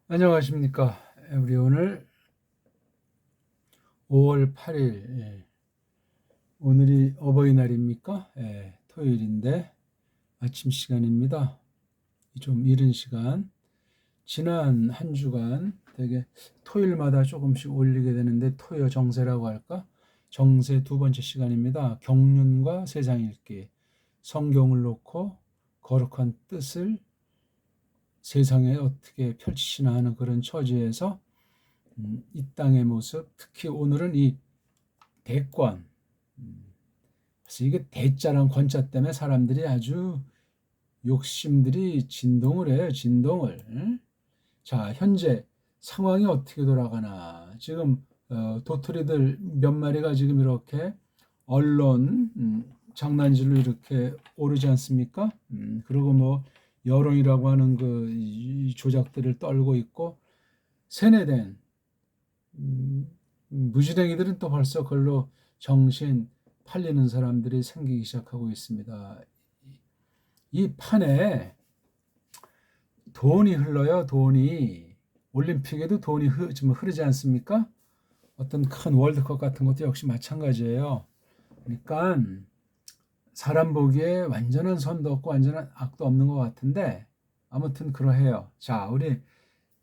안녕하십니까. 우리 오늘 5월 8일, 오늘이 어버이날입니까? 토요일인데 아침 시간입니다. 좀 이른 시간. 지난 한 주간 되게 토요일마다 조금씩 올리게 되는데 토요 정세라고 할까? 정세 두 번째 시간입니다. 경륜과 세상 읽기. 성경을 놓고 거룩한 뜻을 세상에 어떻게 펼치시나 하는 그런 처지에서 이 땅의 모습, 특히 오늘은 이 대권, 그래서 이게 대자랑 권자 때문에 사람들이 아주 욕심들이 진동을 해요, 진동을. 자, 현재 상황이 어떻게 돌아가나. 지금 도토리들 몇 마리가 지금 이렇게 언론 장난질로 이렇게 오르지 않습니까? 그리고 뭐 여론이라고 하는 이 조작들을 떨고 있고, 세뇌된 무지랭이들은 또 벌써 그걸로 정신 팔리는 사람들이 생기기 시작하고 있습니다. 이 판에 돈이 흘러요, 돈이. 올림픽에도 돈이 지금 흐르지 않습니까? 어떤 큰 월드컵 같은 것도 역시 마찬가지예요. 그러니까 사람 보기에 완전한 선도 없고 완전한 악도 없는 것 같은데 아무튼 그러해요. 자, 우리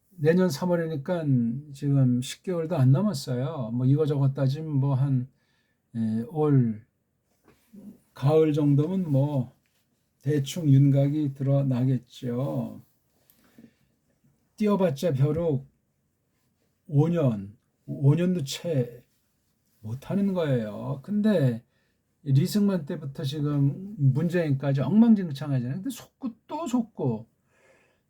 내년 3월이니까 지금 10개월도 안 남았어요. 뭐 이거저거 따지면 뭐 한 올 가을 정도면 뭐 대충 윤곽이 드러나겠죠. 뛰어봤자 벼룩 5년도 채 못하는 거예요. 근데 리승만 때부터 지금 문재인까지 엉망진창하잖아요. 근데 속고 또 속고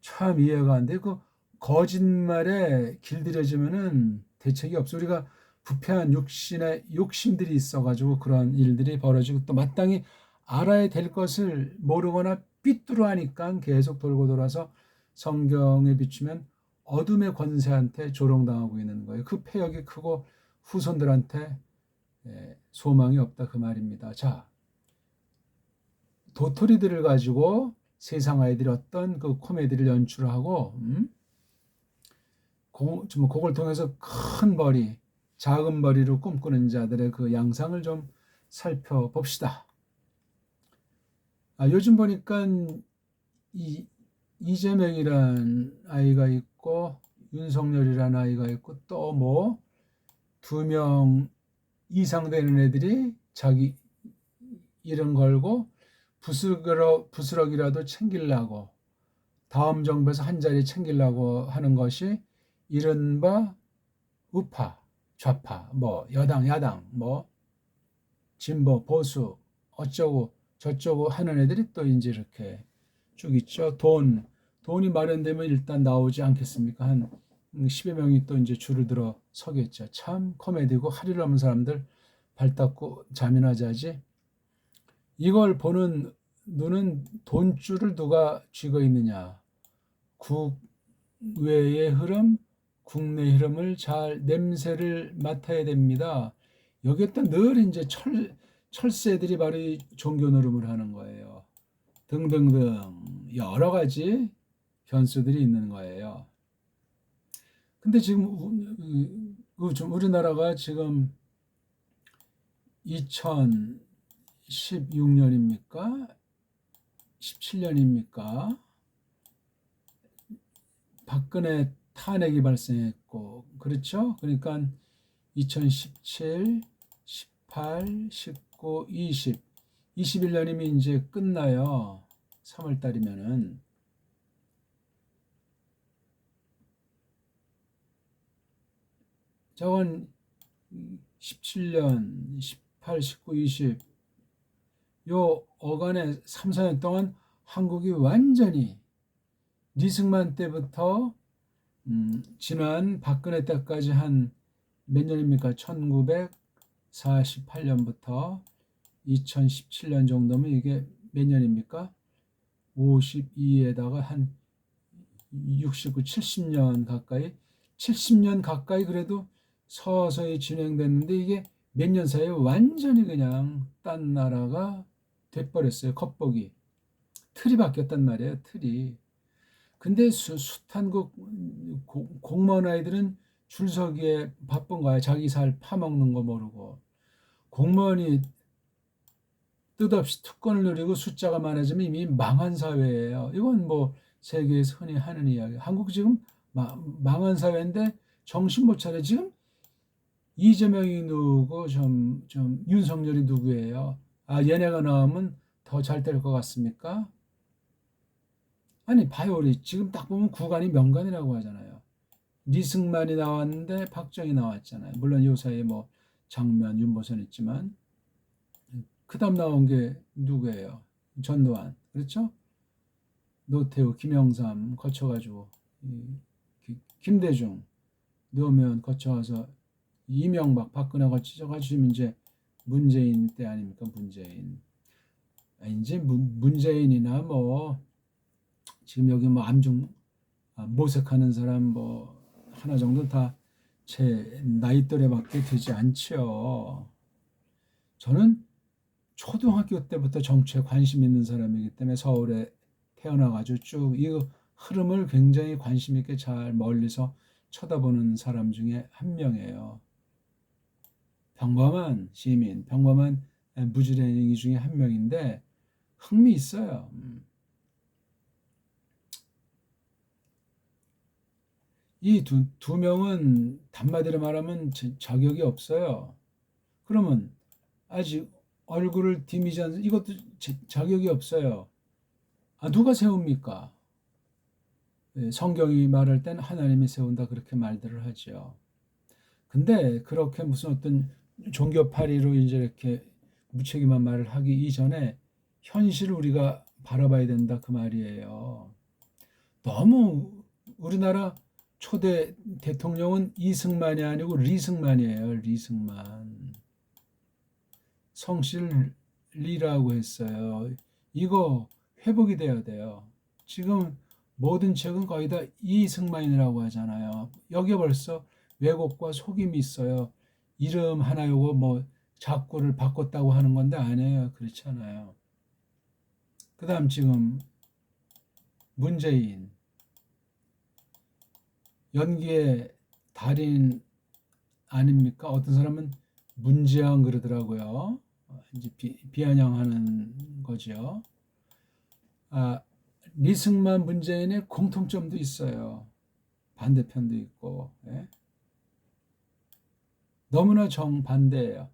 참 이해가 안 돼. 그 거짓말에 길들여지면은 대책이 없어. 우리가 부패한 욕심들이 있어가지고 그런 일들이 벌어지고 또 마땅히 알아야 될 것을 모르거나 삐뚤어하니까 계속 돌고 돌아서 성경에 비추면 어둠의 권세한테 조롱당하고 있는 거예요. 그 폐역이 크고 후손들한테 소망이 없다 그 말입니다. 자, 도토리들을 가지고 세상 아이들이 어떤 그 코미디를 연출하고 그걸 통해서 큰 벌이 작은 벌이로 꿈꾸는 자들의 그 양상을 좀 살펴봅시다. 요즘 보니까 이 이재명이란 아이가 있고 윤석열이란 아이가 있고 또 뭐 2명 이상 되는 애들이 자기 이름 걸고 부스럭이라도 챙기려고 다음 정부에서 한 자리 챙기려고 하는 것이 이른바 우파, 좌파, 뭐 여당, 야당, 뭐 진보, 보수 어쩌고 저쩌고 하는 애들이 또 이제 이렇게 쭉 있죠. 돈이 마련되면 일단 나오지 않겠습니까? 한 10여 명이 또 이제 줄을 들어 서겠죠. 참 코미디고 할 일 없는 사람들 발 닦고 잠이나 자지. 이걸 보는 눈은 돈줄을 누가 쥐고 있느냐. 국외의 흐름, 국내 흐름을 잘 냄새를 맡아야 됩니다. 여기에 늘 이제 철새들이 바로 이 종교 노름을 하는 거예요. 등등등 여러 가지 변수들이 있는 거예요. 근데 지금 우리나라가 지금 2016년입니까? 17년입니까? 박근혜 탄핵이 발생했고, 그렇죠? 그러니까 2017, 18, 19, 20, 21년이면 이제 끝나요. 3월 달이면은. 저건 17년, 18, 19, 20, 요 어간의 3, 4년 동안 한국이 완전히 리승만 때부터 지난 박근혜 때까지 한 몇 년입니까? 1948년부터 2017년 정도면 이게 몇 년입니까? 52에다가 한 69, 70년 가까이 70년 가까이 그래도 서서히 진행됐는데 이게 몇 년 사이에 완전히 그냥 딴 나라가 돼버렸어요. 겉보기 틀이 바뀌었단 말이에요. 틀이. 근데 숱한 그 공무원 아이들은 줄서기에 바쁜 거야. 자기 살 파먹는 거 모르고. 공무원이 뜻없이 특권을 누리고 숫자가 많아지면 이미 망한 사회예요. 이건 뭐 세계에서 흔히 하는 이야기. 한국 지금 망한 사회인데 정신 못 차려. 지금 이재명이 누구, 윤석열이 누구예요? 아, 얘네가 나오면 더 잘 될 것 같습니까? 아니, 봐요. 우리 지금 딱 보면 구간이 명간이라고 하잖아요. 리승만이 나왔는데 박정희 나왔잖아요. 물론 요 사이에 뭐 장면, 윤보선 있지만 그 다음 나온 게 누구예요? 전두환. 그렇죠? 노태우, 김영삼 거쳐가지고 김대중, 노무현 거쳐와서 이명박, 박근혜 거쳐가지고 이제 문재인 때 아닙니까? 문재인. 이제 문재인이나 뭐 지금 여기 뭐 암중 모색하는 사람 뭐 하나 정도 다 제 나이 또래밖에 되지 않죠. 저는 초등학교 때부터 정치에 관심 있는 사람이기 때문에 서울에 태어나가지고 쭉 이 흐름을 굉장히 관심 있게 잘 멀리서 쳐다보는 사람 중에 한 명이에요. 평범한 시민, 평범한 무지랭이 중에 한 명인데 흥미 있어요. 이 두 명은 단마디로 말하면 자격이 없어요. 그러면 아직 얼굴을 디미지 않는 이것도 자격이 없어요. 아, 누가 세웁니까? 성경이 말할 땐 하나님이 세운다 그렇게 말들을 하죠. 근데 그렇게 무슨 어떤 종교파리로 이제 이렇게 무책임한 말을 하기 이전에 현실을 우리가 바라봐야 된다 그 말이에요. 너무 우리나라 초대 대통령은 이승만이 아니고 리승만이에요. 리승만. 성실 리라고 했어요. 이거 회복이 돼야 돼요. 지금 모든 책은 거의 다 이승만이라고 하잖아요. 여기 벌써 왜곡과 속임이 있어요. 이름 하나 요거 뭐 작구를 바꿨다고 하는 건데 아니에요. 그렇지 않아요. 그 다음 지금 문재인 연기의 달인 아닙니까? 어떤 사람은 문재영 그러더라고요. 이제 비아냥하는 거죠. 아, 리승만 문재인의 공통점도 있어요. 반대편도 있고. 예? 너무나 정반대예요.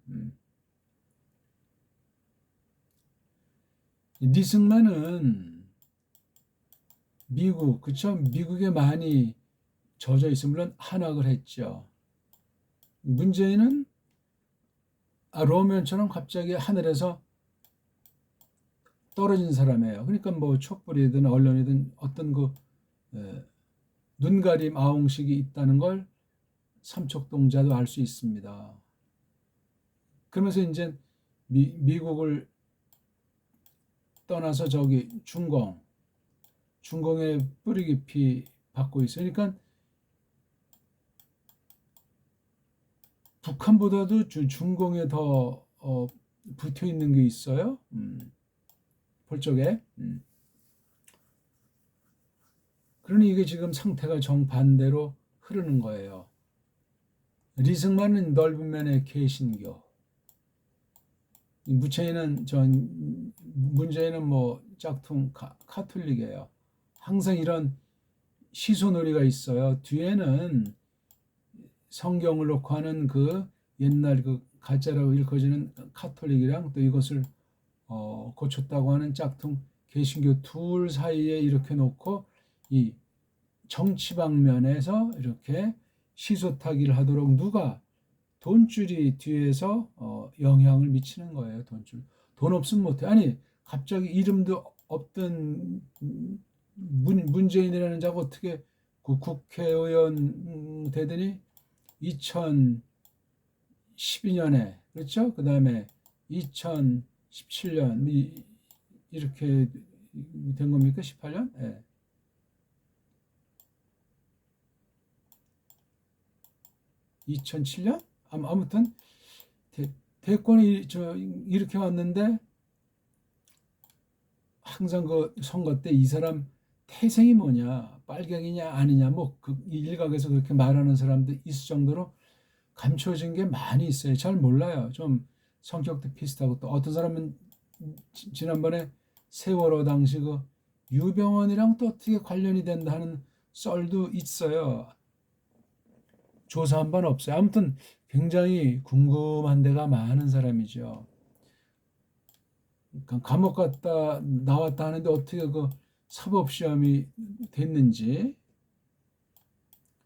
리승만은 미국, 그쵸? 미국에 많이 젖어 있으면 물론 한학을 했죠. 문재인은 로맨처럼 갑자기 하늘에서 떨어진 사람이에요. 그러니까 뭐 촛불이든 언론이든 어떤 그 눈가림 아웅식이 있다는 걸 삼척동자도 알 수 있습니다. 그러면서 이제 미국을 떠나서 저기 중공에 뿌리 깊이 받고 있어요. 그러니까 북한보다도 중공에 더 붙어 있는 게 있어요. 볼 적에. 그러니 이게 지금 상태가 정반대로 흐르는 거예요. 리승만은 넓은 면의 개신교, 문재인은 뭐 짝퉁 카톨릭이에요. 항상 이런 시소놀이가 있어요. 뒤에는 성경을 놓고 하는 그 옛날 그 가짜라고 일컬어지는 카톨릭이랑 또 이것을 고쳤다고 하는 짝퉁 개신교 둘 사이에 이렇게 놓고 이 정치 방면에서 이렇게 시소타기를 하도록 누가 돈줄이 뒤에서 영향을 미치는 거예요. 돈 없으면 못해. 아니 갑자기 이름도 없던 문재인이라는 자가 어떻게 그 국회의원 되더니 2012년에 그렇죠? 그 다음에 2017년 이렇게 된 겁니까? 18년? 네. 2007년? 아무튼 대권이 이렇게 왔는데 항상 그 선거 때 이 사람 태생이 뭐냐, 빨갱이냐 아니냐, 뭐 그 일각에서 그렇게 말하는 사람도 있을 정도로 감춰진 게 많이 있어요. 잘 몰라요. 좀 성격도 비슷하고, 또 어떤 사람은 지난번에 세월호 당시 그 유병헌이랑 또 어떻게 관련이 된다 하는 썰도 있어요. 조사한 바는 없어요. 아무튼 굉장히 궁금한 데가 많은 사람이죠. 그러니까 감옥 갔다 나왔다 하는데 어떻게 그 사법시험이 됐는지,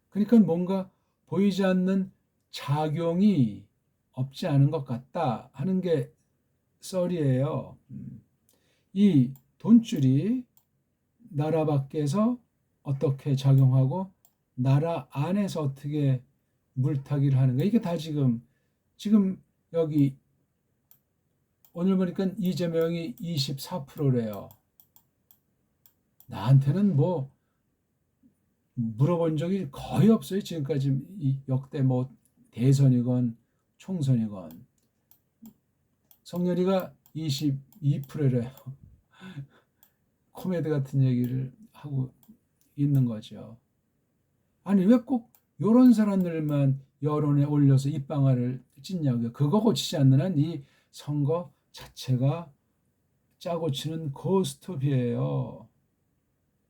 그러니까 뭔가 보이지 않는 작용이 없지 않은 것 같다 하는 게 썰이에요. 이 돈줄이 나라 밖에서 어떻게 작용하고 나라 안에서 어떻게 물타기를 하는가, 이게 다 지금 여기 오늘 보니까 이재명이 24%래요. 나한테는 뭐 물어본 적이 거의 없어요. 지금까지 이 역대 뭐 대선이건 총선이건. 성렬이가 22%래요. 코미디 같은 얘기를 하고 있는 거죠. 아니 왜 꼭 이런 사람들만 여론에 올려서 입방아를 찢냐고요. 그거 고치지 않는 한 이 선거 자체가 짜고 치는 고스톱이에요.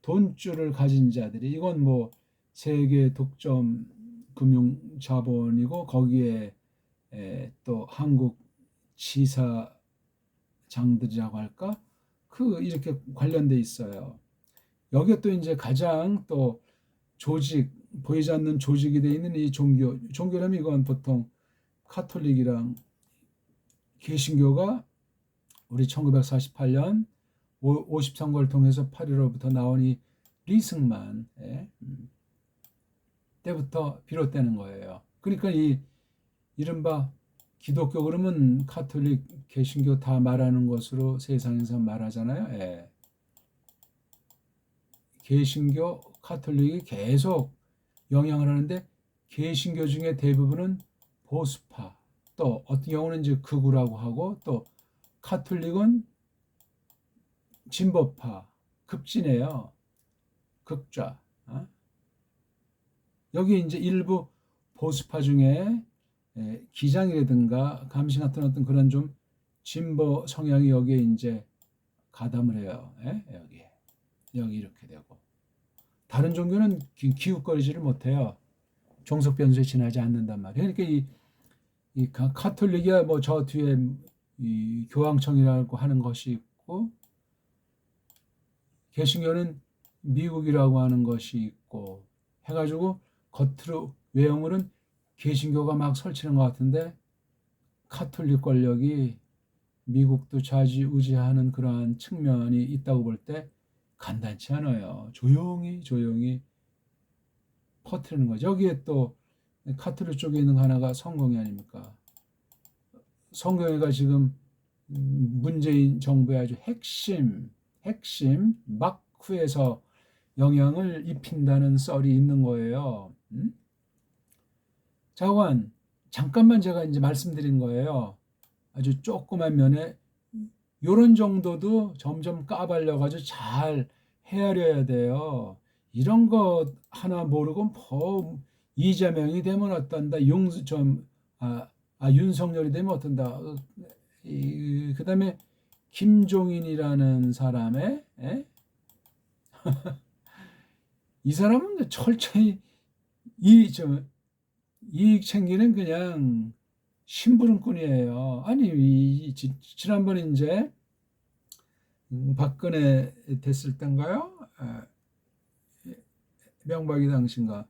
돈줄을 가진 자들이, 이건 뭐 세계 독점 금융 자본이고, 거기에 또 한국 지사장들이라고 할까, 그 이렇게 관련돼 있어요. 여기에 또 이제 가장 또 조직, 보이지 않는 조직이 돼 있는 이 종교라면 이건 보통 카톨릭이랑 개신교가 우리 1948년 50선거를 통해서 8.15부터 나온 이 리승만 때부터 비롯되는 거예요. 그러니까 이 이른바 기독교 그러면 카톨릭, 개신교 다 말하는 것으로 세상에서 말하잖아요. 예. 개신교, 카톨릭이 계속 영향을 하는데, 개신교 중에 대부분은 보수파, 또 어떤 경우는 이제 극우라고 하고, 또 카톨릭은 진보파, 극진해요. 극좌. 여기 이제 일부 보수파 중에 기장이라든가 감시 같은 어떤 그런 좀 진보 성향이 여기에 이제 가담을 해요. 여기 이렇게 되고, 다른 종교는 기웃거리지를 못해요. 종속 변수에 지나지 않는단 말이에요. 그러니까 이 카톨릭이야 뭐 저 뒤에 이 교황청이라고 하는 것이 있고, 개신교는 미국이라고 하는 것이 있고 해가지고, 겉으로 외형으로는 개신교가 막 설치는 것 같은데 카톨릭 권력이 미국도 좌지우지하는 그러한 측면이 있다고 볼 때 간단치 않아요. 조용히 퍼뜨리는 거죠. 여기에 또 카톨릭 쪽에 있는 하나가 성공회 아닙니까? 성공회가 지금 문재인 정부의 아주 핵심 막후에서 영향을 입힌다는 썰이 있는 거예요. 자관, 잠깐만 제가 이제 말씀드린 거예요. 아주 조그만 면에 요런 정도도 점점 까발려가지고 잘 헤아려야 돼요. 이런 거 하나 모르고 뭐 이재명이 되면 어떤다, 윤석열이 되면 어떤다, 그 다음에 김종인이라는 사람의 이 사람은 철저히 이익 챙기는 그냥 심부름꾼이에요. 아니 지난번에 이제 박근혜 됐을 땐가요? 명박이 당신가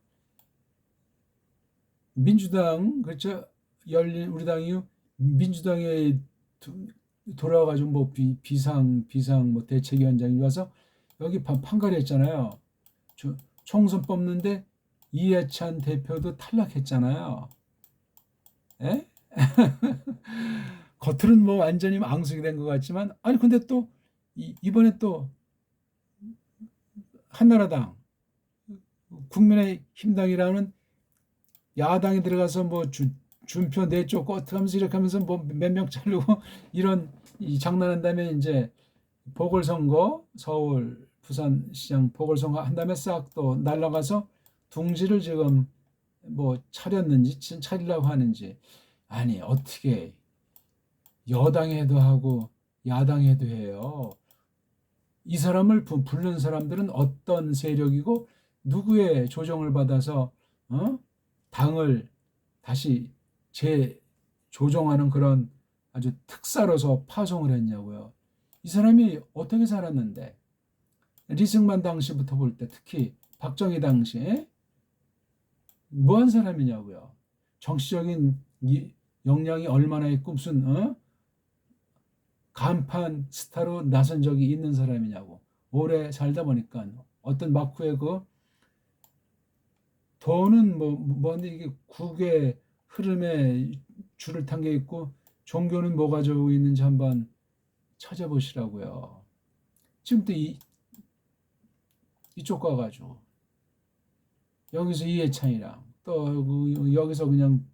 민주당, 그렇죠? 열린 우리당 이후 민주당에 돌아가지고 뭐 비상 뭐 대책위원장이 와서 여기 판가리 했잖아요. 총선 뽑는데 이해찬 대표도 탈락했잖아요. 에? 겉으로는 뭐 완전히 앙숙이 된 것 같지만, 아니 근데 또 이번에 또 한나라당, 국민의힘당이라는 야당이 들어가서 뭐 준표 내쫓고 어떻게 하면서 이렇게 하면서 뭐 몇 명 자르고 이런 장난한 다음에 이제 보궐선거 서울 부산시장 보궐선거 한 다음에 싹 또 날아가서 둥지를 지금 뭐 차렸는지 차리려고 하는지. 아니 어떻게 여당에도 하고 야당에도 해요. 이 사람을 부른 사람들은 어떤 세력이고 누구의 조정을 받아서 당을 다시 재조정하는 그런 아주 특사로서 파송을 했냐고요. 이 사람이 어떻게 살았는데, 리승만 당시부터 볼 때 특히 박정희 당시에 뭐한 사람이냐고요. 정치적인 역량이 얼마나 있고 무슨 간판 스타로 나선 적이 있는 사람이냐고. 오래 살다 보니까 어떤 막후에 그 돈은 뭐인데 이게 국의 흐름에 줄을 탄 게 있고 종교는 뭐가 저고 있는지 한번 찾아보시라고요. 지금 또 이쪽 가가지고 여기서 이해찬이랑 또 여기서 그냥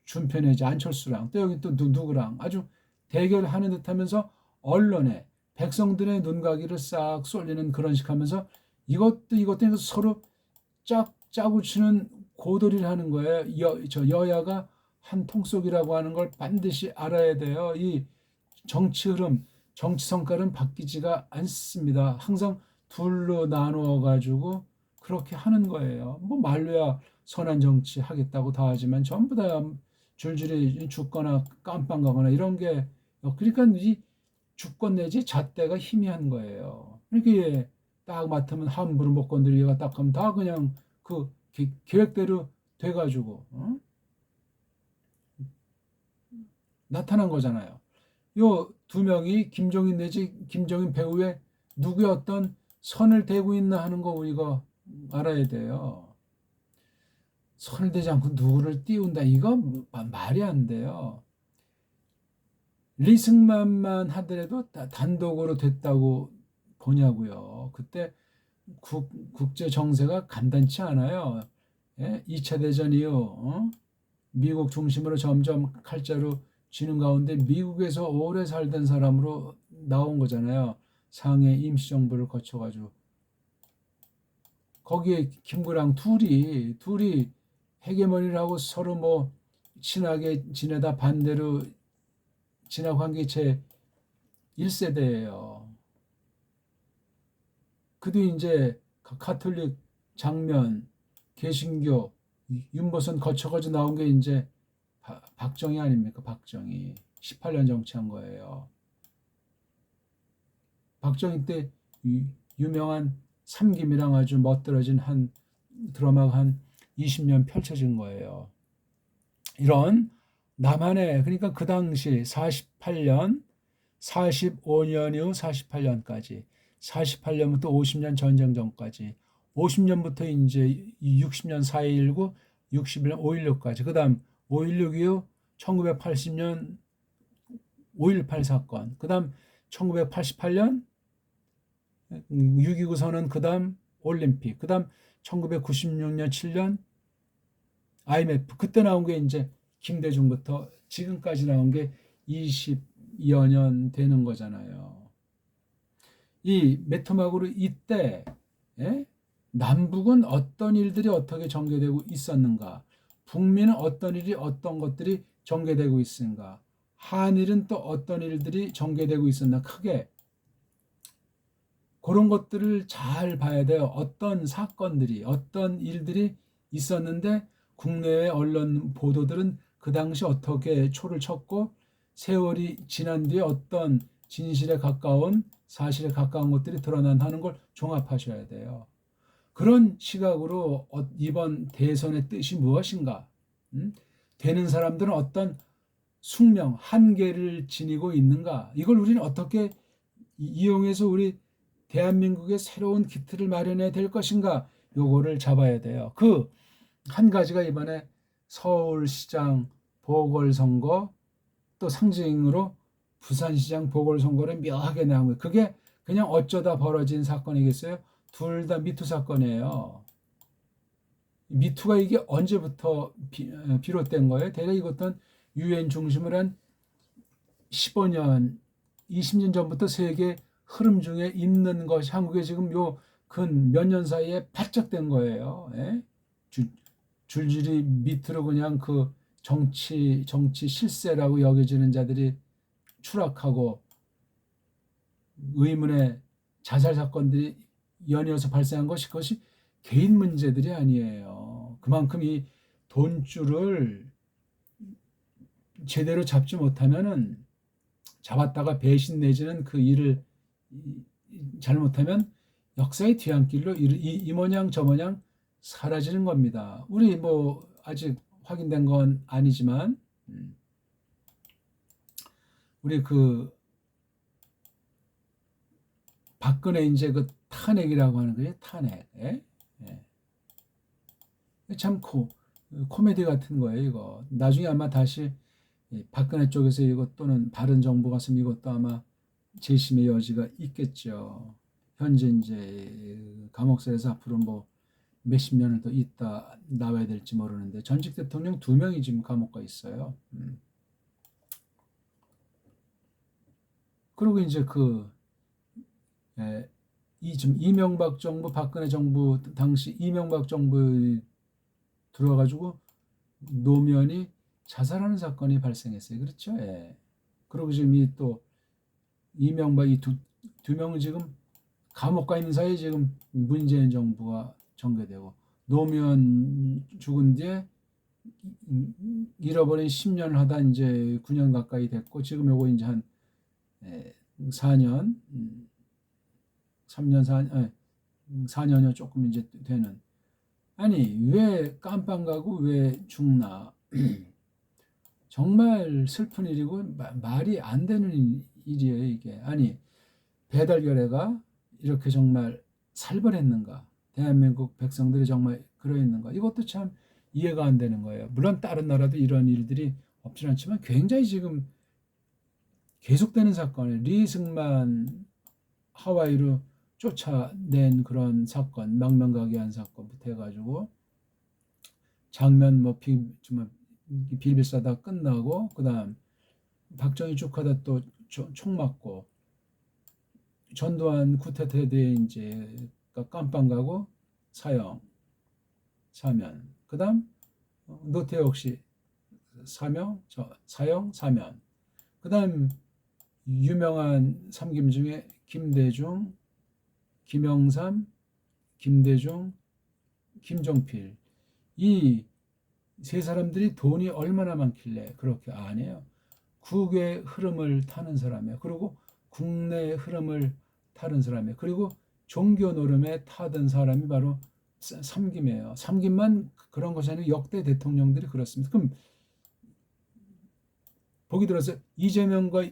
준편해지 안철수랑 또 여기 또 누구랑 아주 대결하는 듯하면서 언론에 백성들의 눈가기를 싹 쏠리는 그런 식 하면서 이것도 서로 짜고 치는 고도리를 하는 거예요. 여야가 한 통속이라고 하는 걸 반드시 알아야 돼요. 이 정치 흐름, 정치 성깔은 바뀌지가 않습니다. 항상 둘로 나누어 가지고 그렇게 하는 거예요. 뭐 말로야 선한 정치 하겠다고 다 하지만 전부 다 줄줄이 죽거나 깜빵 가거나 이런 게, 그러니까 이 주권 내지 잣대가 희미한 거예요. 그러니까 딱 맡으면 함부로 못 건드리기가 딱 하면 다 그냥 그 계획대로 돼가지고 나타난 거잖아요. 요 두 명이 김종인 내지 김종인 배우의 누구의 어떤 선을 대고 있나 하는 거 우리가 알아야 돼요. 선을 대지 않고 누구를 띄운다, 이거 말이 안 돼요. 리승만만 하더라도 단독으로 됐다고 보냐고요. 그때 국제 정세가 간단치 않아요. 예? 2차 대전 이후 미국 중심으로 점점 칼자루 쥐는 가운데 미국에서 오래 살던 사람으로 나온 거잖아요. 상해 임시정부를 거쳐가지고 거기에 김구랑 둘이 헤게모니를 하고 서로 뭐 친하게 지내다 반대로 지나고 한 게 제 1세대예요. 그도 이제 가톨릭 장면, 개신교, 윤보선 거쳐가지고 나온 게 이제 박정희 아닙니까? 박정희 18년 정치한 거예요. 박정희 때 유명한 삼김이랑 아주 멋들어진 한 드라마가 한 20년 펼쳐진 거예요. 이런 남한의, 그러니까 그 당시 48년, 45년 이후 48년까지, 48년부터 50년 전쟁 전까지, 50년부터 이제 60년 4.19, 61년 5.16까지, 그 다음 5.16 이후 1980년 5.18 사건, 그 다음 1988년 6.29 선언, 그 다음 올림픽, 그 다음 1996년 7년 IMF, 그때 나온 게 이제 김대중부터 지금까지 나온 게 20여 년 되는 거잖아요. 이 메토막으로 이때 남북은 어떤 일들이 어떻게 전개되고 있었는가, 북미는 어떤 일이 어떤 것들이 전개되고 있는가, 한일은 또 어떤 일들이 전개되고 있었나, 크게 그런 것들을 잘 봐야 돼요. 어떤 사건들이 어떤 일들이 있었는데 국내외 언론 보도들은 그 당시 어떻게 초를 쳤고 세월이 지난 뒤에 어떤 진실에 가까운 사실에 가까운 것들이 드러난다는 걸 종합하셔야 돼요. 그런 시각으로 이번 대선의 뜻이 무엇인가, 되는 사람들은 어떤 숙명, 한계를 지니고 있는가, 이걸 우리는 어떻게 이용해서 우리 대한민국의 새로운 기틀을 마련해야 될 것인가, 요거를 잡아야 돼요. 그 한 가지가 이번에 서울시장 보궐선거, 또 상징으로 부산시장 보궐선거를 묘하게 내한 거예요. 그게 그냥 어쩌다 벌어진 사건이겠어요? 둘 다 미투 사건이에요. 미투가 이게 언제부터 비롯된 거예요? 대략 이것은 유엔 중심으로 한 15년, 20년 전부터 세계 흐름 중에 있는 것이 한국에 지금 요 근 몇 년 사이에 바짝 된 거예요. 예? 줄줄이 밑으로 그냥 그 정치 실세라고 여겨지는 자들이 추락하고 의문의 자살 사건들이 연이어서 발생한 것이 그것이 개인 문제들이 아니에요. 그만큼 이 돈줄을 제대로 잡지 못하면은 잡았다가 배신 내지는 그 일을 잘못하면 역사의 뒤안길로 이 모양 저 모양 사라지는 겁니다. 우리 뭐 아직 확인된 건 아니지만 우리 그 박근혜 이제 그 탄핵이라고 하는 거예요. 탄핵. 예? 예. 참 코미디 같은 거예요, 이거. 나중에 아마 다시 박근혜 쪽에서 이것 또는 바른 정부 갔으면 이것도 아마 재심의 여지가 있겠죠. 현재 이제 감옥살에서 앞으로 뭐 몇십 년을 더 있다 나와야 될지 모르는데 전직 대통령 2명이 지금 감옥 가 있어요. 그리고 이제 좀 이명박 정부, 박근혜 정부 당시 이명박 정부 들어가지고 노무현이 자살하는 사건이 발생했어요. 그렇죠? 예. 그리고 지금 이 또 이명박 이 두 명은 지금 감옥 가 있는 사이에 지금 문재인 정부가 전개되고 노무현 죽은 뒤에 잃어버린 10년을 하다 이제 9년 가까이 됐고 지금 요거 이제 한 4년 3년 4년여 조금 이제 되는 아니 왜 깜빵 가고 왜 죽나 정말 슬픈 일이고 말이 안 되는 일이에요 이게. 아니 배달결례가 이렇게 정말 살벌했는가, 대한민국 백성들이 정말 그러했는가, 이것도 참 이해가 안 되는 거예요. 물론 다른 나라도 이런 일들이 없진 않지만 굉장히 지금 계속되는 사건을 리승만 하와이로 쫓아낸 그런 사건, 망명가게한 사건부터 해가지고 장면 뭐 빌빌싸다 끝나고 그다음 박정희 축하다 또 총 맞고 전두환 쿠데타에 대해 이제 깜빵 가고 사형 사면 그다음 노태우 역시 사형 사면 그다음 유명한 삼김 중에 김대중 김영삼 김대중 김종필 이 세 사람들이 돈이 얼마나 많길래 그렇게 아니에요. 국외 흐름을 타는 사람이에요. 그리고 국내 흐름을 타는 사람이에요. 그리고 종교 노름에 타던 사람이 바로 삼김이에요. 삼김만 그런 것이 아니고 역대 대통령들이 그렇습니다. 그럼 보기 들어서 이재명과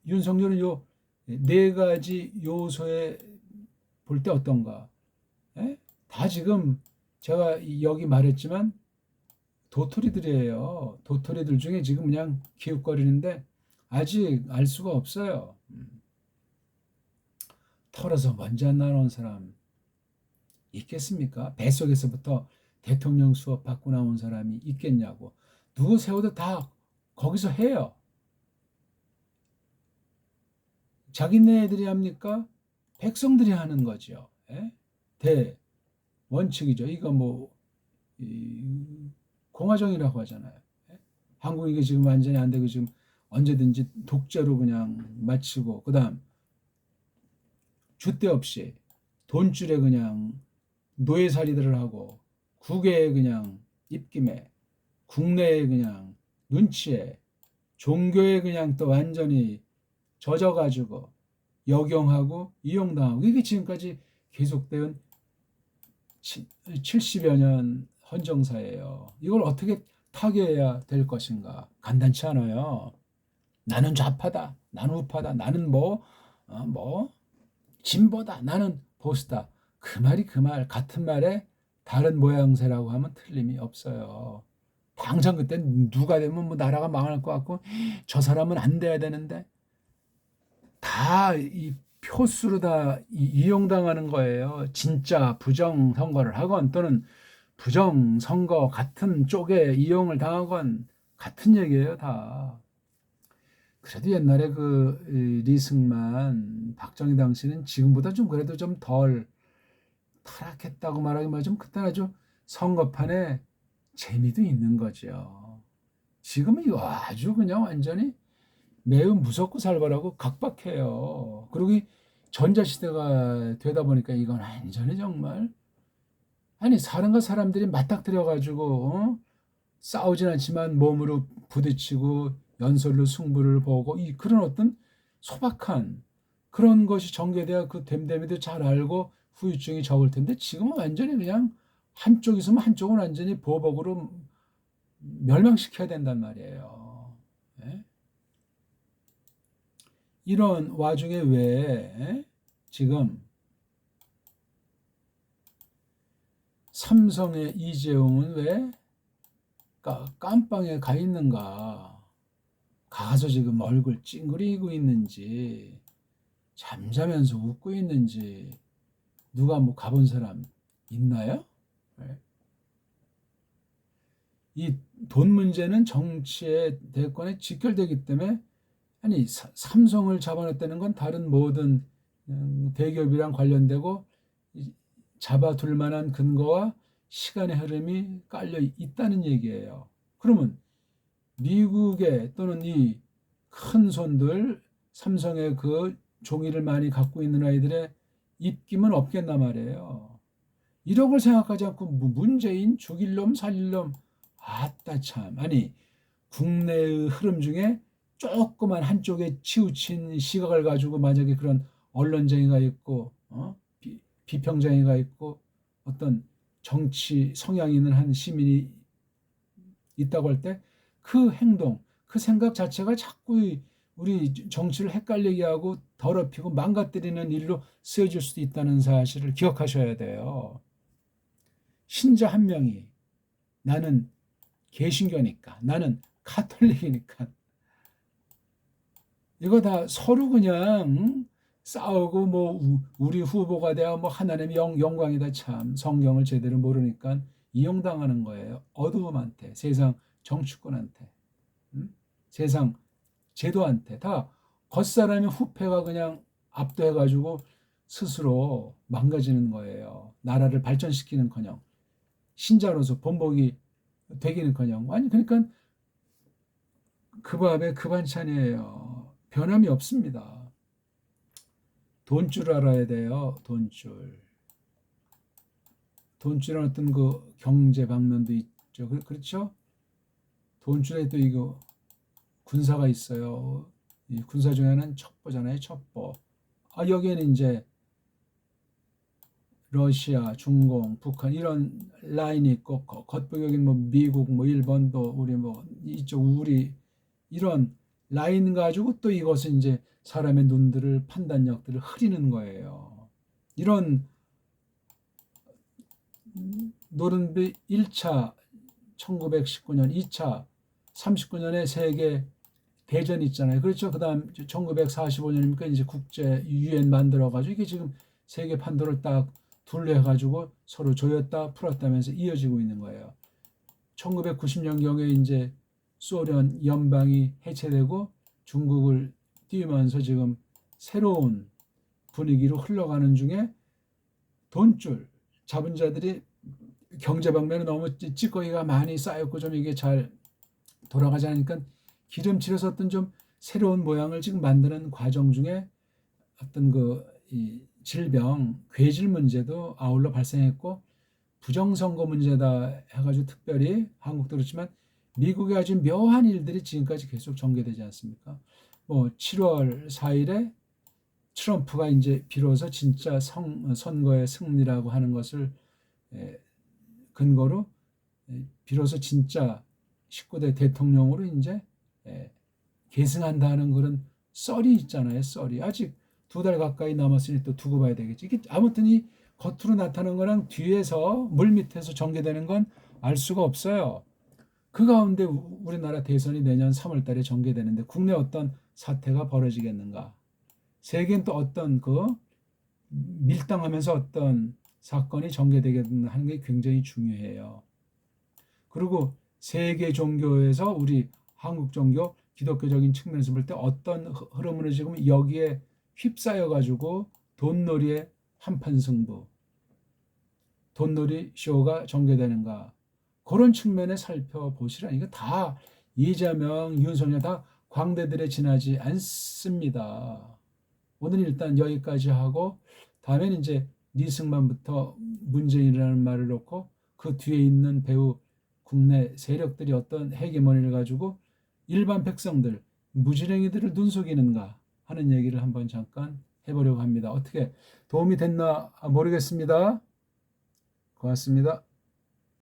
윤석열은 요 네 가지 요소에 볼 때 어떤가? 에? 다 지금 제가 여기 말했지만 도토리들이에요. 도토리들 중에 지금 그냥 기웃거리는데 아직 알 수가 없어요. 털어서 먼지 안 나온 사람 있겠습니까? 뱃속에서부터 대통령 수업 받고 나온 사람이 있겠냐고. 누구 세워도 다 거기서 해요. 자기네들이 합니까? 백성들이 하는 거죠. 대원칙이죠. 이거 뭐 공화정이라고 하잖아요. 한국이 지금 완전히 안 되고 지금 언제든지 독재로 그냥 마치고 그다음 줏대 없이 돈줄에 그냥 노예살이들을 하고 국외에 그냥 입김에 국내에 그냥 눈치에 종교에 그냥 또 완전히 젖어가지고 역용하고 이용당하고 이게 지금까지 계속된 70여 년 헌정사예요. 이걸 어떻게 타개해야 될 것인가? 간단치 않아요. 나는 좌파다. 나는 우파다. 나는 뭐 진보다. 나는 보수다. 그 말이 그 말. 같은 말에 다른 모양새라고 하면 틀림이 없어요. 당장 그때 누가 되면 뭐 나라가 망할 것 같고 저 사람은 안 돼야 되는데 다 이 표수로 다 이용당하는 거예요. 진짜 부정선거를 하건 또는 부정선거 같은 쪽에 이용을 당하건 같은 얘기예요, 다. 그래도 옛날에 리승만, 박정희 당시는 지금보다 좀 그래도 좀 덜 타락했다고 말하기만 좀 그때 아주 선거판에 재미도 있는 거죠. 지금은 이거 아주 그냥 완전히 매우 무섭고 살벌하고 각박해요. 그리고 이 전자시대가 되다 보니까 이건 완전히 정말 아니 사람과 사람들이 맞닥뜨려 가지고 싸우진 않지만 몸으로 부딪히고 연설로 승부를 보고 이 그런 어떤 소박한 그런 것이 전개돼야 그 됨됨이도 잘 알고 후유증이 적을 텐데 지금은 완전히 그냥 한쪽 있으면 한쪽은 완전히 보복으로 멸망시켜야 된단 말이에요. 예? 이런 와중에 왜 지금 삼성의 이재용은 왜 깜빵에 가 있는가? 가서 지금 얼굴 찡그리고 있는지 잠자면서 웃고 있는지 누가 뭐 가본 사람 있나요? 네. 이 돈 문제는 정치의 대권에 직결되기 때문에 아니 삼성을 잡아냈다는 건 다른 모든 대기업이랑 관련되고 잡아둘 만한 근거와 시간의 흐름이 깔려 있다는 얘기예요. 그러면 미국의 또는 이 큰 손들 삼성의 그 종이를 많이 갖고 있는 아이들의 입김은 없겠나 말이에요. 이런 걸 생각하지 않고 문재인 죽일 놈 살릴 놈 아따 참 아니 국내의 흐름 중에 조그만 한쪽에 치우친 시각을 가지고 만약에 그런 언론쟁이가 있고 비평쟁이가 있고 어떤 정치 성향이 있는 한 시민이 있다고 할 때 그 행동, 그 생각 자체가 자꾸 우리 정치를 헷갈리게 하고 더럽히고 망가뜨리는 일로 쓰여질 수도 있다는 사실을 기억하셔야 돼요. 신자 한 명이 나는 개신교니까 나는 카톨릭이니까 이거 다 서로 그냥 싸우고 뭐 우리 후보가 돼야 뭐 하나님의 영광이다 참 성경을 제대로 모르니까 이용당하는 거예요. 어두움한테 세상 정치권한테 세상 제도한테 다 겉사람의 후패가 그냥 압도해가지고 스스로 망가지는 거예요. 나라를 발전시키는커녕 신자로서 본보기 되기는커녕 아니 그러니까 그 밥에 그 반찬이에요. 변함이 없습니다. 돈줄 알아야 돼요. 돈줄. 돈줄은 어떤 그 경제 방면도 있죠. 그렇죠? 돈줄에 또 이거 군사가 있어요. 이 군사 중에는 첩보잖아요. 첩보. 여기에는 이제 러시아, 중공, 북한 이런 라인이 있고 겉보기엔 뭐 미국, 뭐 일본도 우리 뭐 이쪽 우리 이런 라인 가지고 또 이것은 이제 사람의 눈들을 판단력들을 흐리는 거예요. 이런 노른비 1차 1919년, 2차 39년에 세계 대전 있잖아요. 그렇죠. 그다음 1945년이니까 이제 국제 유엔 만들어 가지고 이게 지금 세계 판도를 딱 둘러해 가지고 서로 조였다 풀었다면서 이어지고 있는 거예요. 1990년경에 이제 소련 연방이 해체되고 중국을 띄우면서 지금 새로운 분위기로 흘러가는 중에 돈줄 잡은 자들이 경제 방면에 너무 찌꺼기가 많이 쌓였고 좀 이게 잘 돌아가지 않으니까 기름칠을 썼던 좀 새로운 모양을 지금 만드는 과정 중에 어떤 이 질병, 괴질 문제도 아울러 발생했고 부정선거 문제다 해가지고 특별히 한국도 그렇지만 미국의 아주 묘한 일들이 지금까지 계속 전개되지 않습니까? 뭐 7월 4일에 트럼프가 이제 비로소 진짜 선거의 승리라고 하는 것을 근거로 비로소 진짜 19대 대통령으로 이제 계승한다는 그런 썰이 있잖아요. 썰이 아직 2달 가까이 남았으니 또 두고 봐야 되겠지. 이게 아무튼 이 겉으로 나타나는 거랑 뒤에서 물밑에서 전개되는 건 알 수가 없어요. 그 가운데 우리나라 대선이 내년 3월 달에 전개되는데 국내 어떤 사태가 벌어지겠는가? 세계는 또 어떤 밀당하면서 어떤 사건이 전개되겠는가 하는 게 굉장히 중요해요. 그리고 세계 종교에서 우리 한국 종교 기독교적인 측면에서 볼 때 어떤 흐름으로 지금 여기에 휩싸여 가지고 돈놀이의 한판 승부, 돈놀이 쇼가 전개되는가, 그런 측면에 살펴보시라. 이거 다 이재명, 윤석열 다 광대들에 지나지 않습니다. 오늘 일단 여기까지 하고 다음에는 이제 니승만부터 문재인이라는 말을 놓고 그 뒤에 있는 배우 국내 세력들이 어떤 헤게모니를 가지고 일반 백성들, 무지랭이들을 눈속이는가 하는 얘기를 한번 잠깐 해보려고 합니다. 어떻게 도움이 됐나 모르겠습니다. 고맙습니다.